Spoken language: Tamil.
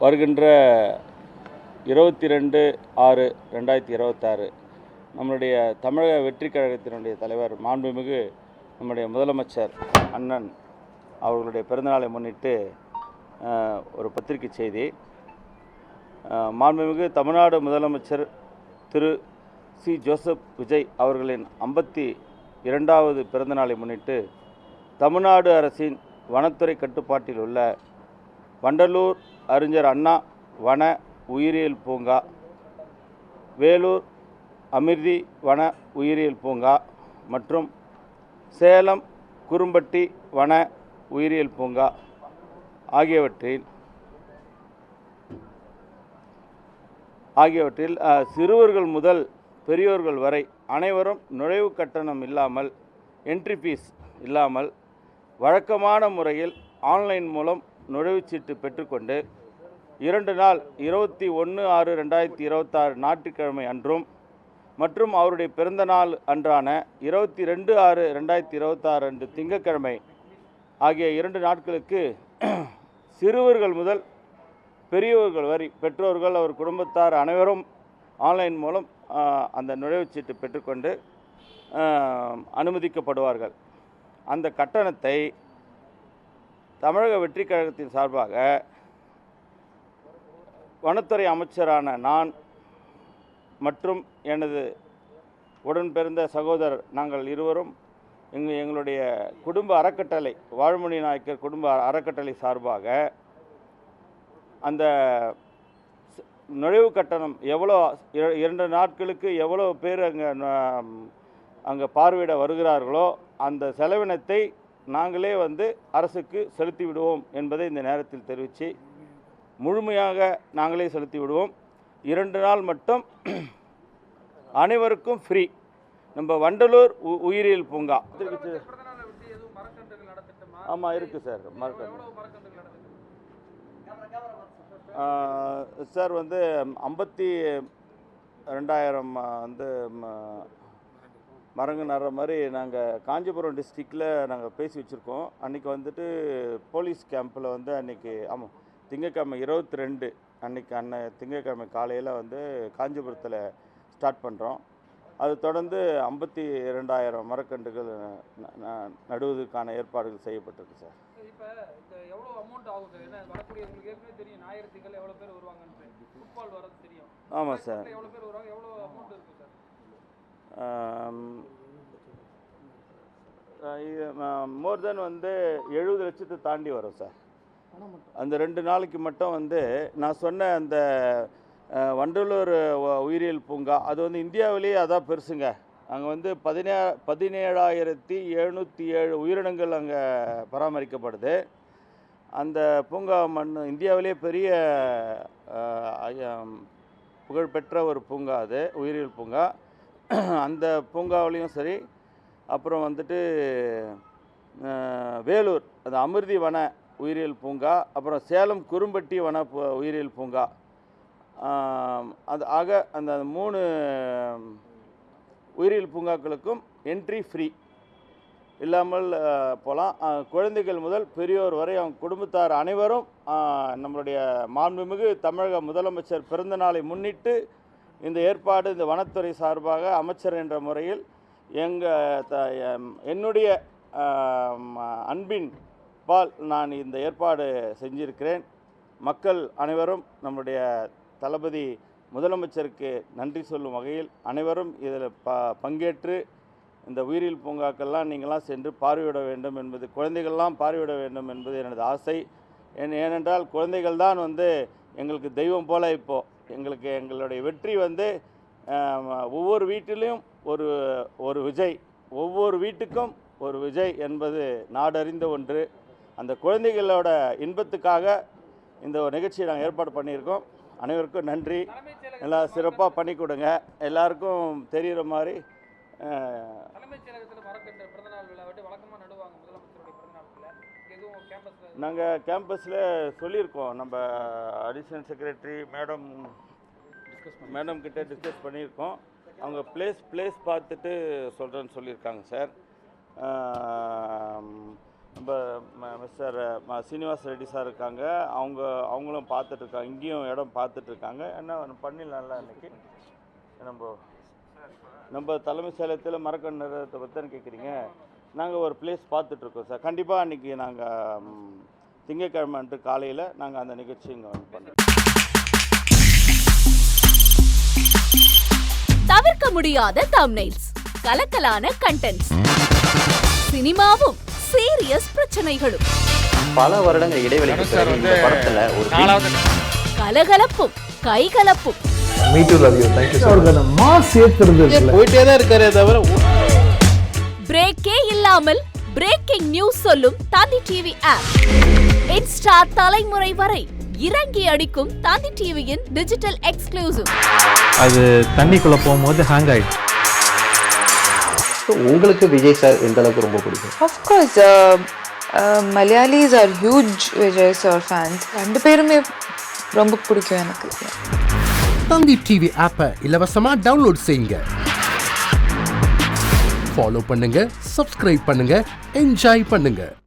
வருகின்ற 22/6/2026 நம்மளுடைய தமிழக வெற்றி கழகத்தினுடைய தலைவர் மாண்புமிகு நம்முடைய முதலமைச்சர் அண்ணன் அவர்களுடைய பிறந்தநாளை முன்னிட்டு ஒரு பத்திரிகை செய்தி. மாண்புமிகு தமிழ்நாடு முதலமைச்சர் திரு சி. ஜோசப் விஜய் அவர்களின் 52வது பிறந்தநாளை முன்னிட்டு தமிழ்நாடு அரசின் வனத்துறை கட்டுப்பாட்டில் உள்ள வண்டலூர் அறிஞர் அண்ணா வன உயிரியல் பூங்கா, வேலூர் அமிர்தி வன உயிரியல் பூங்கா மற்றும் சேலம் குரும்பட்டி வன உயிரியல் பூங்கா ஆகியவற்றில் சிறுவர்கள் முதல் பெரியோர்கள் வரை அனைவரும் நுழைவு கட்டணம் இல்லாமல், என்ட்ரி ஃபீஸ் இல்லாமல் வழக்கமான முறையில் ஆன்லைன் மூலம் நுழைவுச்சீட்டு பெற்றுக்கொண்டு 2 நாள் 21/6/2026 ஞாயிற்றுக்கிழமை அன்றும் மற்றும் அவருடைய பிறந்த நாள் அன்றான 22/6/2026 அன்று திங்கட்கிழமை ஆகிய 2 நாட்களுக்கு சிறுவர்கள் முதல் பெரியவர்கள் வரை பெற்றோர்கள் அவர் குடும்பத்தார் அனைவரும் ஆன்லைன் மூலம் அந்த நுழைவுச்சீட்டு பெற்றுக்கொண்டு அனுமதிக்கப்படுவார்கள். அந்த கட்டணத்தை தமிழக வெற்றி கழகத்தின் சார்பாக வனத்துறை அமைச்சரான நான் மற்றும் எனது உடன் பிறந்த சகோதரர் நாங்கள் இருவரும் எங்களுடைய குடும்ப அறக்கட்டளை வாழ்மொழி நாயக்கர் குடும்ப அறக்கட்டளை சார்பாக அந்த நுழைவு கட்டணம் எவ்வளோ 2 நாட்களுக்கு எவ்வளோ பேர் அங்கே பார்வையிட வருகிறார்களோ அந்த செலவினத்தை நாங்களே அரசுக்கு செலுத்தி விடுவோம் என்பதை இந்த நேரத்தில் தெரிவித்து, முழுமையாக நாங்களே செலுத்தி விடுவோம். 2 நாள் மட்டும் அனைவருக்கும் ஃப்ரீ. நம்ம வண்டலூர் உயிரியல் பூங்கா ஆமாம் இருக்குது சார். மரக்கன்று சார் 52,000 மரங்கள் நடுற மாதிரி நாங்கள் காஞ்சிபுரம் டிஸ்ட்ரிக்டில் நாங்கள் பேசி வச்சுருக்கோம். அன்றைக்கி போலீஸ் கேம்பில் அன்றைக்கி ஆமாம் திங்கட்கிழமை 22 அன்றைக்கி திங்கட்கிழமை காலையில் காஞ்சிபுரத்தில் ஸ்டார்ட் பண்ணுறோம். அது தொடர்ந்து 52,000 மரக்கன்றுகள் நடுவதற்கான ஏற்பாடுகள் செய்யப்பட்டிருக்கு சார். இப்போ இந்த எவ்வளோ அமௌண்ட் ஆகும் சார்? ஏன்னா வரக்கூடிய உங்களுக்கு ஏற்கனவே தெரியும் ஞாயிற்றுக்கிழமை எவ்வளோ பேர் வருவாங்கன்னு, ஃபுட்பால் வரது தெரியும். ஆமாம் சார். எவ்வளோ பேர் வருவாங்க, எவ்வளோ அமௌண்ட் இருக்குது சார்? மோர் தென் 70 லட்சத்தை தாண்டி வரும் சார். அந்த 2 நாளைக்கு மட்டும் நான் சொன்ன அந்த வண்டலூர் உயிரியல் பூங்கா அது இந்தியாவிலேயே அதான் பெருசுங்க. அங்கே 17,707 உயிரினங்கள் அங்கே பராமரிக்கப்படுது. அந்த பூங்கா இந்தியாவிலேயே பெரிய புகழ்பெற்ற ஒரு பூங்கா, அது உயிரியல் பூங்கா. அந்த பூங்காவிலையும் சரி, அப்புறம் வேலூர் அது அமிர்தி வன உயிரியல் பூங்கா, அப்புறம் சேலம் குரும்பட்டி வன உயிரியல் பூங்கா, அது ஆக அந்த 3 உயிரியல் பூங்காக்களுக்கும் என்ட்ரி ஃப்ரீ இல்லாமல் போகலாம். குழந்தைகள் முதல் பெரியோர் வரை அவங்க குடும்பத்தார் அனைவரும் நம்மளுடைய மாண்புமிகு தமிழக முதலமைச்சர் பிறந்த நாளை முன்னிட்டு இந்த ஏற்பாடு இந்த வனத்துறை சார்பாக அமைச்சர் என்ற முறையில் என்னுடைய அன்பின் பால் நான் இந்த ஏற்பாடு செஞ்சிருக்கிறேன். மக்கள் அனைவரும் நம்முடைய தளபதி முதலமைச்சருக்கு நன்றி சொல்லும் வகையில் அனைவரும் இதில் பங்கேற்று இந்த உயிரியல் பூங்காக்கள்லாம் நீங்களாம் சென்று பார்வையிட வேண்டும் என்பது, குழந்தைகள்லாம் பார்வையிட வேண்டும் என்பது எனது ஆசை. ஏனென்றால் குழந்தைகள் தான் எங்களுக்கு தெய்வம் போல. இப்போது எங்களுடைய வெற்றி ஒவ்வொரு வீட்டிலையும் ஒரு விஜய், ஒவ்வொரு வீட்டுக்கும் ஒரு விஜய் என்பது நாடறிந்த ஒன்று. அந்த குழந்தைகளோட இன்பத்துக்காக இந்த ஒரு நிகழ்ச்சியை நாங்கள் ஏற்பாடு பண்ணியிருக்கோம். அனைவருக்கும் நன்றி. எல்லாம் சிறப்பாக பண்ணி கொடுங்க. எல்லாருக்கும் தெரிகிற மாதிரி நாங்கள் கேம்பஸில் சொல்லியிருக்கோம். நம்ம அடிஷனல் செக்ரட்டரி மேடம் கிட்ட டிஸ்கஸ் பண்ணியிருக்கோம். அவங்க பிளேஸ் பார்த்துட்டு சொல்கிறேன்னு சொல்லியிருக்காங்க சார். நம்ம மிஸ்டர் சீனிவாஸ் ரெட்டி சார் இருக்காங்க, அவங்களும் பார்த்துட்ருக்காங்க, இங்கேயும் இடம் பார்த்துட்ருக்காங்க. என்ன பண்ணிடலாம்ல அன்றைக்கி நம்ம தலைமை செயலகத்தில் மரக்கன்று நிறுவனத்தை பற்றி தான் கேட்குறீங்க. நாங்கள் ஒரு பிளேஸ் பார்த்துட்ருக்கோம் சார். கண்டிப்பாக அன்றைக்கி நாங்கள் திங்கட்கிழமை அன்று காலையில் நாங்கள் அந்த நிகழ்ச்சி இங்கே பண்ணுறோம். தவிர்க்க முடியாத தம்ப்நெயில்ஸ், கலக்கலான கண்டென்ட்ஸ், சினிமாவும் சீரியஸ் பிரச்சனைகளும், பல வருடங்கள் இடைவெளிக்கு பிறகு இந்த படத்துல ஒரு கலகலப்பும் கைகலப்பும், போயிட்டே தான் இருக்காரே தவிர பிரேக்கே இல்லாமல் பிரேக்கிங் நியூஸ் சொல்லும் தந்தி டிவி ஆப். இன்ஸ்டா தலைமுறை வரை இறங்கி அடிக்கும் தந்தி டிவியின் டிஜிட்டல் எக்ஸ்க்ளூசிவ். அது தண்ணிக்குள்ள போகும்போது ஹேங் ஆயிடுச்சு. உங்களுக்கு விஜய் சார் எந்த அளவுக்கு ரொம்ப பிடிக்கும்? Of course, Malayalis are huge Vijay sir fans. ரெண்டு பேருமே ரொம்ப பிடிக்கும் எனக்கு. தந்தி டிவி ஆப்பை இலவசமா டவுன்லோட் செய்யுங்க, ஃபாலோ பண்ணுங்க, சப்ஸ்கிரைப் பண்ணுங்க, என்ஜாய் பண்ணுங்க.